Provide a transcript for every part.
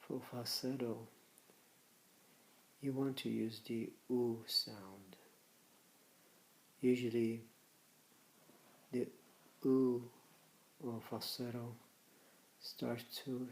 For falsetto, you want to use the oo sound. Usually, the oo or falsetto starts to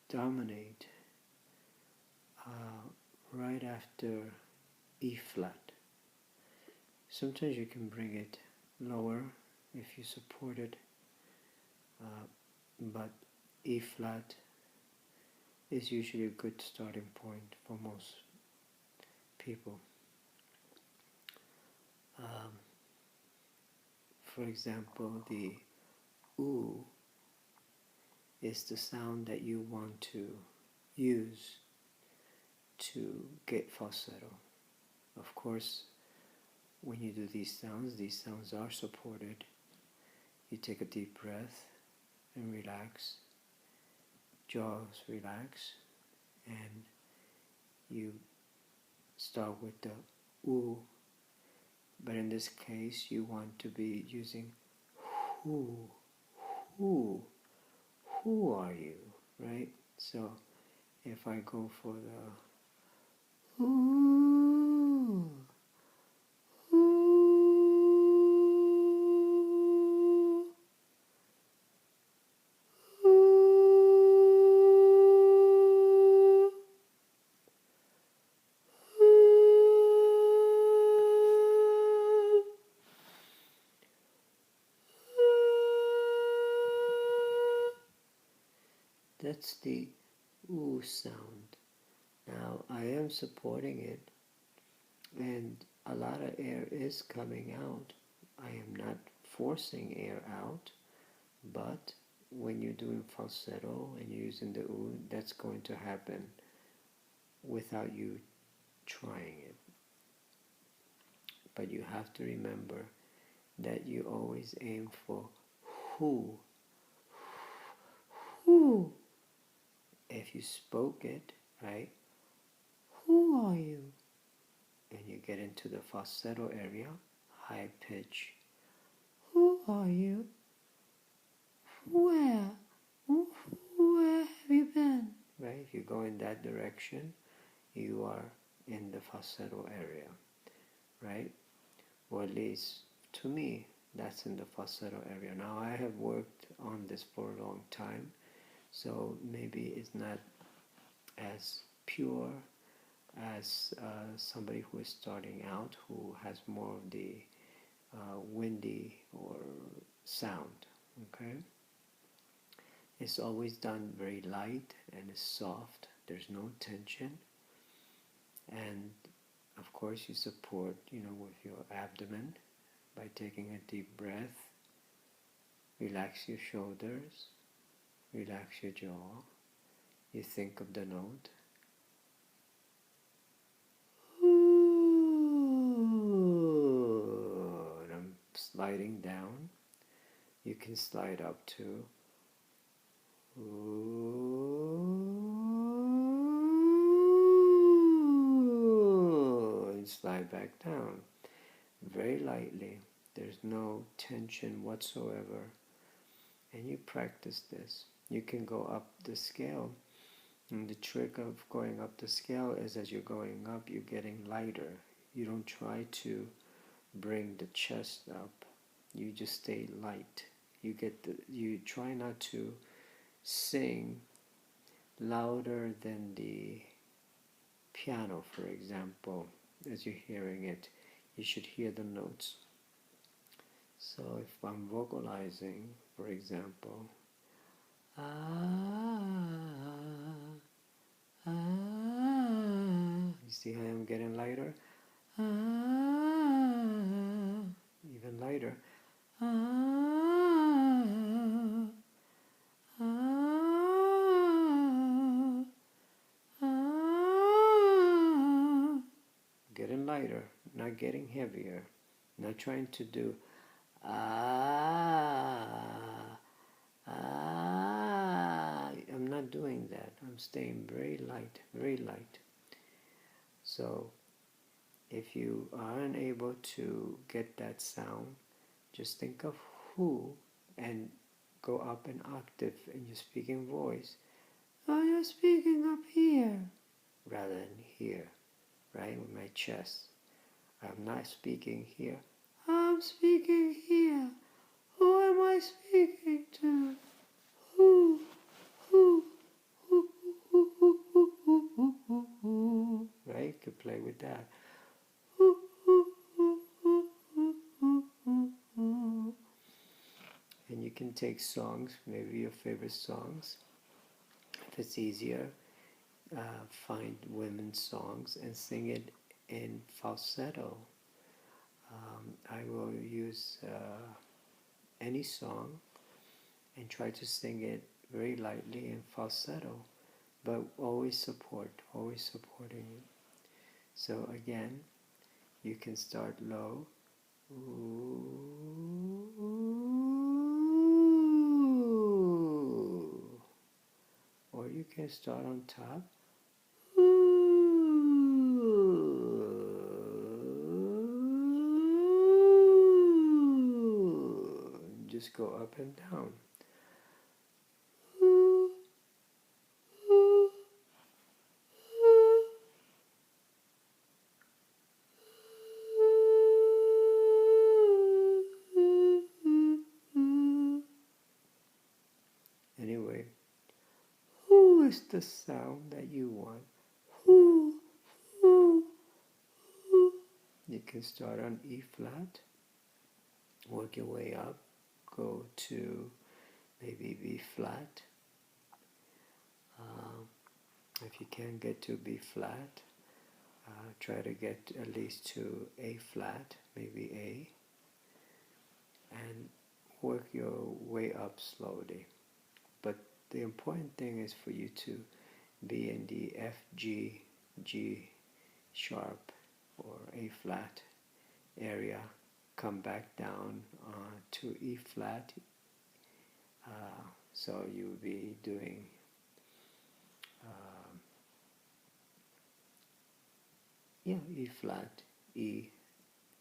dominate right after E flat. Sometimes you can bring it lower if you support it, but E flat is usually a good starting point for most people. For example, the oo is the sound that you want to use to get falsetto. Of course, when you do these sounds are supported. You take a deep breath and relax, jaws relax, and you start with the oo, but in this case you want to be using who are you, right? So if I go for the ooh, that's the oo sound. Now I am supporting it, and a lot of air is coming out. I am not forcing air out, but when you're doing falsetto and you're using the oo, that's going to happen without you trying it. But you have to remember that you always aim for who. If you spoke it, right? Who are you? And you get into the falsetto area, high pitch. Who are you? Where have you been? Right? If you go in that direction, you are in the falsetto area, right? Or at least to me, that's in the falsetto area. Now I have worked on this for a long time, so maybe it's not as pure as somebody who is starting out, who has more of the windy or sound, okay? It's always done very light and it's soft. There's no tension. And of course you support, with your abdomen by taking a deep breath. Relax your shoulders. Relax your jaw. You think of the note. And I'm sliding down. You can slide up to and slide back down very lightly. There's no tension whatsoever. And you practice this. You can go up the scale. And the trick of going up the scale is as you're going up, you're getting lighter. You don't try to bring the chest up. You just stay light. You try not to sing louder than the piano, for example. As you're hearing it, you should hear the notes. So if I'm vocalizing, for example, you see how I'm getting lighter? Even lighter. Getting lighter, not getting heavier. Not trying to do I'm not doing that. I'm staying very light, very light. So if you are unable to get that sound, just think of who and go up an octave in your speaking voice. Oh, you're speaking up here rather than here, right? With my chest. I'm not speaking here. I'm speaking here. Who am I speaking to? Who? Who? Who? Who? Who? Who? Who? Who? Who? Who? Right? You could play with that. Who? Who? Who? Who? Who? Who? Who? Who? And you can take songs, maybe your favorite songs. If it's easier, find women's songs and sing it in falsetto. I will use any song and try to sing it very lightly in falsetto, but always supporting it. So again, you can start low, ooh, or you can start on top, ooh, just go up and down. Anyway, who is the sound that you want? Who, who, who. You can start on E flat, work your way up, go to maybe B flat. If you can't get to B flat, try to get at least to A flat, maybe A, and work your way up slowly. But the important thing is for you to be in the F, G, G sharp or A flat area, come back down to E flat, so you'll be doing E flat, E,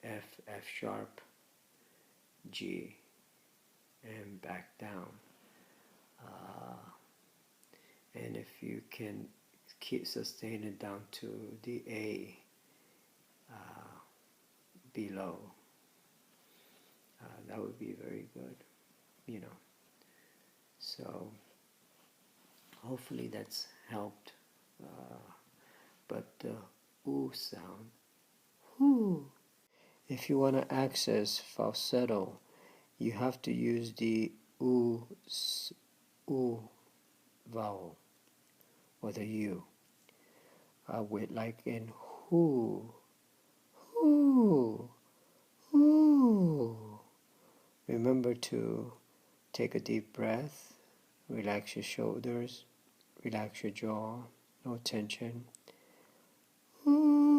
F, F sharp, G, and back down. And if you can keep sustaining down to the A below, that would be very good, you know. So hopefully that's helped. But the oo sound, whoo. If you want to access falsetto, you have to use the oo vowel or the U. With like in who, who, who. Remember to take a deep breath, relax your shoulders, relax your jaw, no tension. Ooh.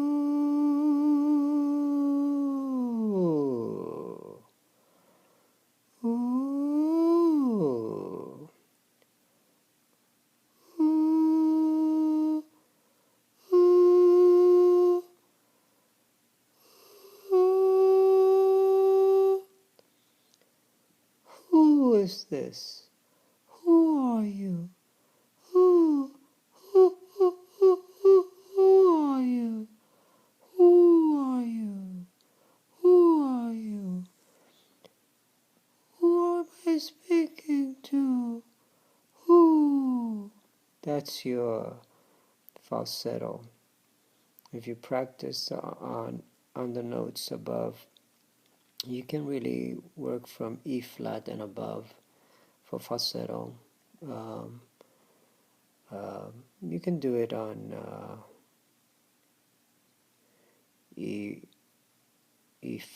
Ooh. Ooh. Ooh. Ooh. Who is this? Who are you? Who are you? Who are you? Who are you? Who am I speaking to? Who? That's your falsetto. If you practice on the notes above, you can really work from E flat and above for falsetto. You can do it on E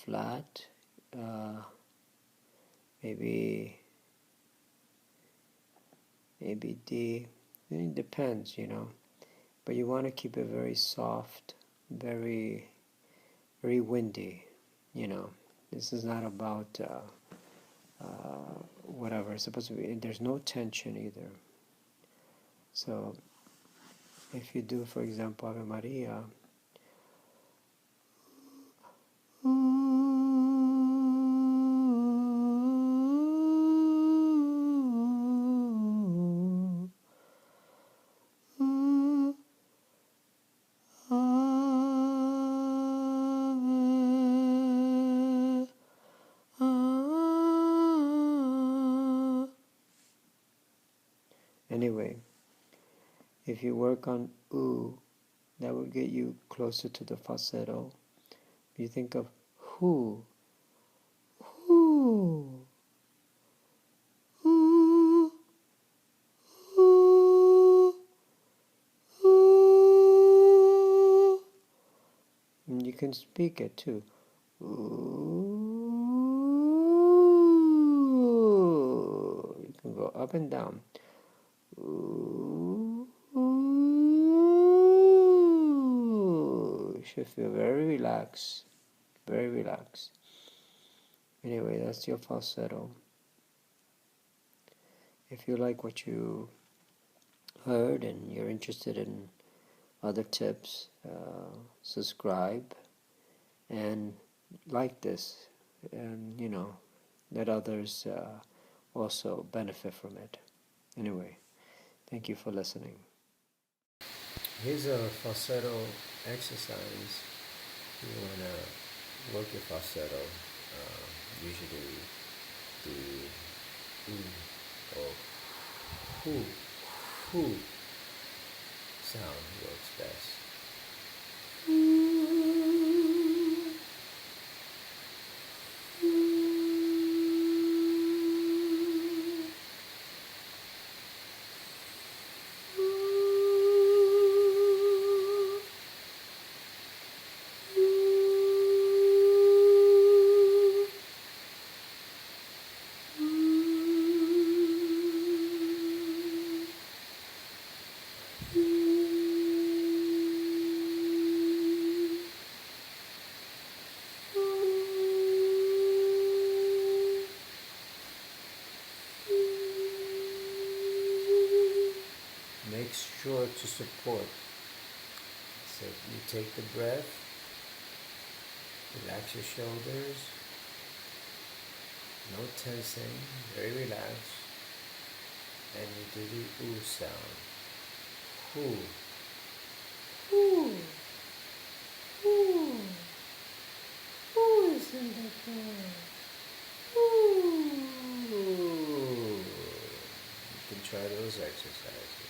flat, maybe D. It depends, you know. But you want to keep it very soft, very windy, you know. This is not about whatever. It's supposed to be. There's no tension either. So if you do, for example, Ave Maria, Anyway, if you work on oo, that will get you closer to the falsetto. You think of who, who, who, who, who. And you can speak it too. Ooh. You can go up and down. Ooh. You should feel very relaxed. Very relaxed. Anyway, that's your falsetto. If you like what you heard and you're interested in other tips, subscribe and like this, and let others also benefit from it. Anyway, thank you for listening. Here's a falsetto exercise. You want to work your falsetto. Usually the or who sound works best. Make sure to support. So you take the breath, relax your shoulders, no tensing, very relaxed, and you do the oo sound. Who? Who is in the door? Who? You can try those exercises.